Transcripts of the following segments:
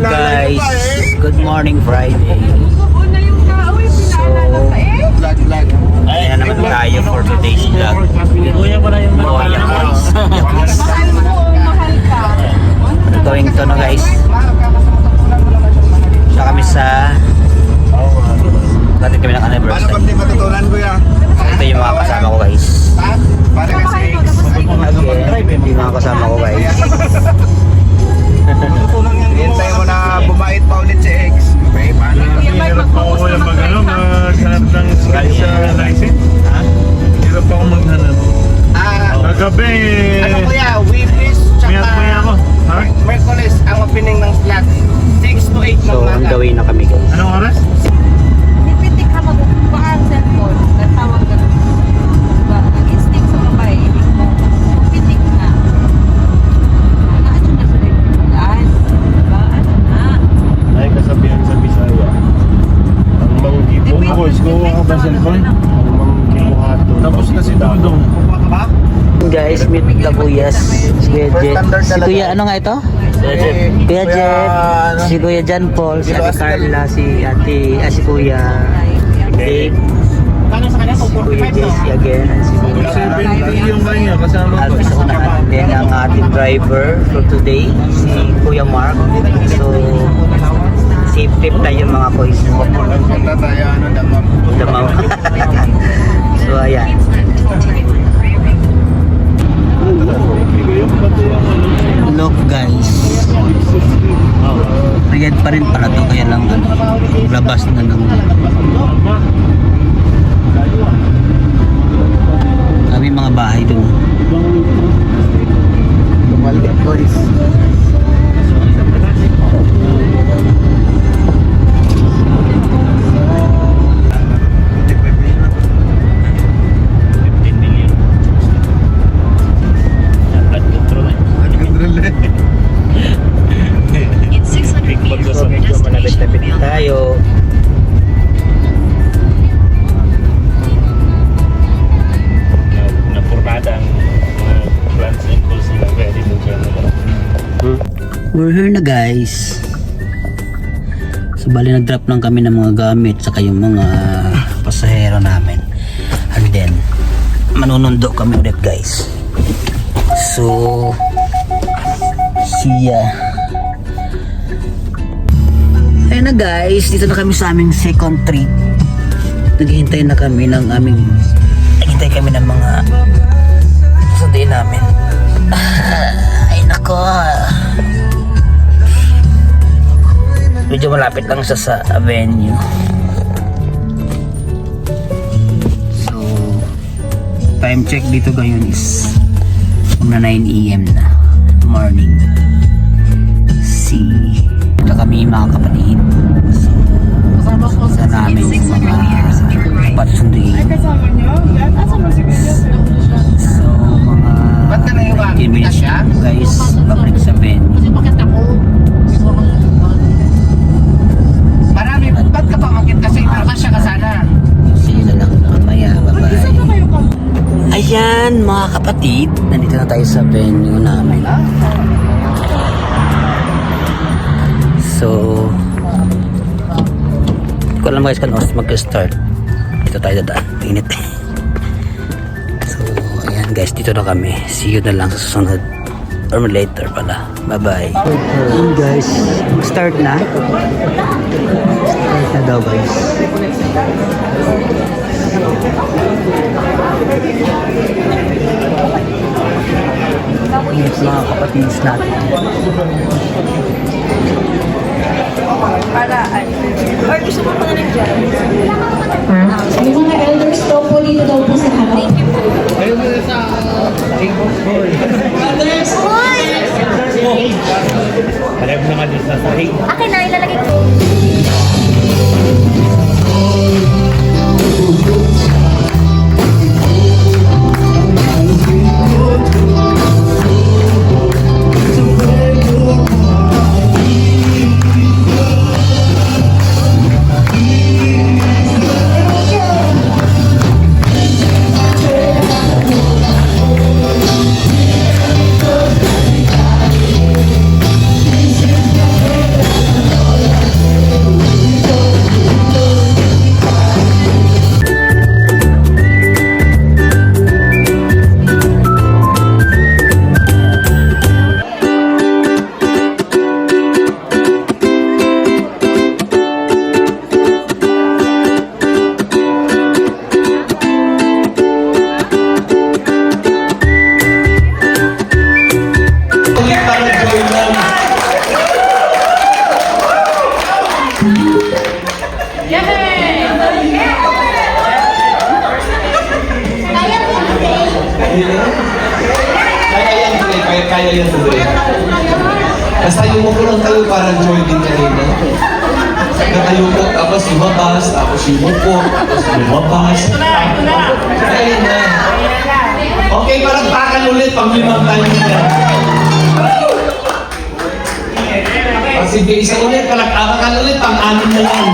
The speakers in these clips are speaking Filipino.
guys? Good morning Friday. So, ayan naman tayo for today's vlog. Kuya guys. Going to na guys. Siya kami sa natin kami ng anniversary. Paano pag di matutunan kuya? Ito yung mga kasama ko guys. Paano kasi Ito yung mga kasama ko guys. hintay mo na bumait pa ulit si X. Okay, paano? Hirap pa ako yung maghanap ng license. Hirap pa ako maghanap. Kagabi, Ano kuya? Weekdays miyat-maya ako. Ha? Merkulis ang opening ng slot. 6 to 8 ng So, on the way na kami guys. Anong oras? Nipitik ka magbuka ang cellphone, natawag ka lang. Diba? Nag-instinct sa babae, ibig mo, pitik na. Ano na sa rin? Diba? Ano na? Ay, kasabihan sa Bisaya. Ang manggibong ko, kuha ka ba cellphone? Ang manggibuhato. Tapos kasi dudong. Kuha ka ba? Guys, meet the kuyas. Si Kuya Jet. Si Kuya, ano nga ito? Kuya Jet. Si Kuya John Paul. Si Ate Carla. Si Ate, si Kuya Dave. Si Kuya Jesse again. And si Kuya 70 yung kanya, kasama ko. Alvis ako na. Then ang ating driver for today, si Kuya Mark. So, safe trip tayo mga boys. Punta tayo, Damaw. So, ayan. Look guys. Riyadh pa rin pala to, kaya lang labas na ng kami mga bahay dun. Lumalip boys. In 600 meters So from medyo destination, malapit-lapit beyond tayo. Napurada ang mga plants and calls na ready to join. We're here na guys. So bali nag-drop lang kami ng mga gamit saka yung mga pasahero namin. And then manunundo kami ulit guys. So siya. Ayun na guys, dito na kami sa aming second trip. Naghihintay na kami ng aming naghihintay kami ng mga sunduin namin. Ay nako. Medyo malapit lang siya sa avenue. So, time check dito ngayon is na 9 AM na morning. Ito kami mga kapatid. So, sa namin yung mga patsunduin. So, mga Ba't ka naiwan? 15 minutes Siya? guys, babalik sa venue. Marami, ba't ka pa makit kasi naman siya kasana? See you na lang mamaya. Bye-bye. Ayan mga kapatid, nandito na tayo sa venue namin. So, hindi ko alam guys kung oras mag-start. Dito tayo dadaan. Init. So, ayan guys, dito na kami. See you na lang sa susunod. Or later pala. Bye-bye. Ayan guys, start na. Start na daw guys. Yes, mga kapatids natin. Paraan. Or gusto mo pa na dyan? May mga elders daw po dito daw po sa harap. Elders! Pareho na nga din sa sahig. Akin na, ilalagay ko. Kaya yan, Dre. Basta yung mo lang tayo parang joy din kanina. Natayo ko, tapos lumabas, tapos yumuko, tapos lumabas. Kaya na. Okay, parang takan ulit pang 5 times na. Sige, isa ulit, palakpakan ulit, pang 6 na lang.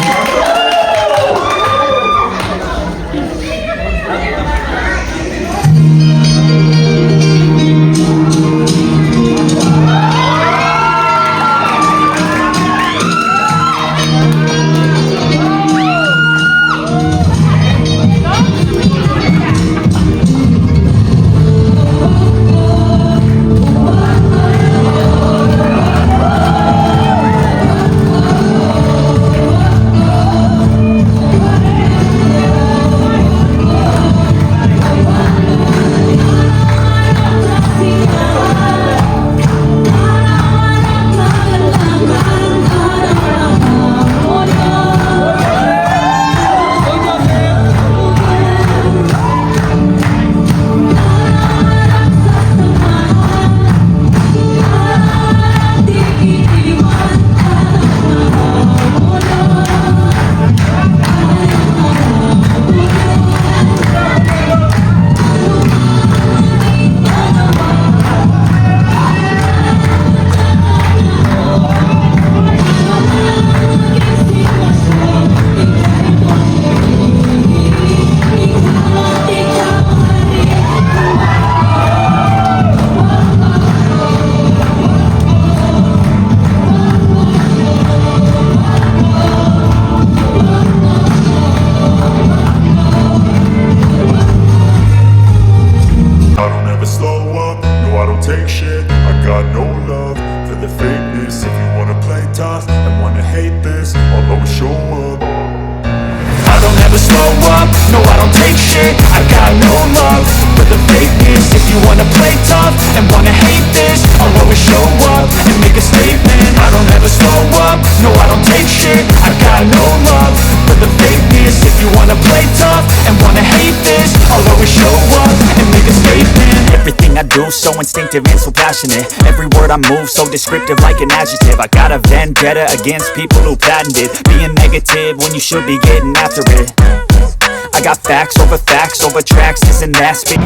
No, I don't take shit. I got no love for the fakeness. If you wanna play tough and wanna hate this, I'll always show up and make a statement. I don't ever slow up. No, I don't take shit. I got no love for the fakeness. If you wanna play tough and wanna hate this, I'll always show up and make a statement. Everything I do so instinctive and so passionate. Every word I move so descriptive like an adjective. I got a vendetta against people who patented being negative when you should be getting after it. I got facts over tracks, isn't that speak?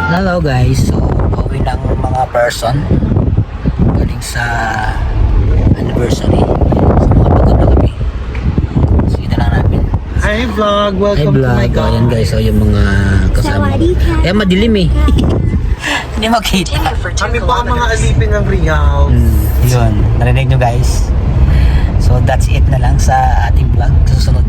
Hello guys, so pauwi ng mga person galing sa anniversary. So mga pagod na kami. So ito lang namin. Hi vlog, Hey welcome to my vlog, ayan guys, so yung mga kasama ko. Eh madilim eh. Hindi makita. Kami po ang mga alipin ng Riau. Yun, narinig nyo guys. So that's it na lang sa ating vlog. Susunod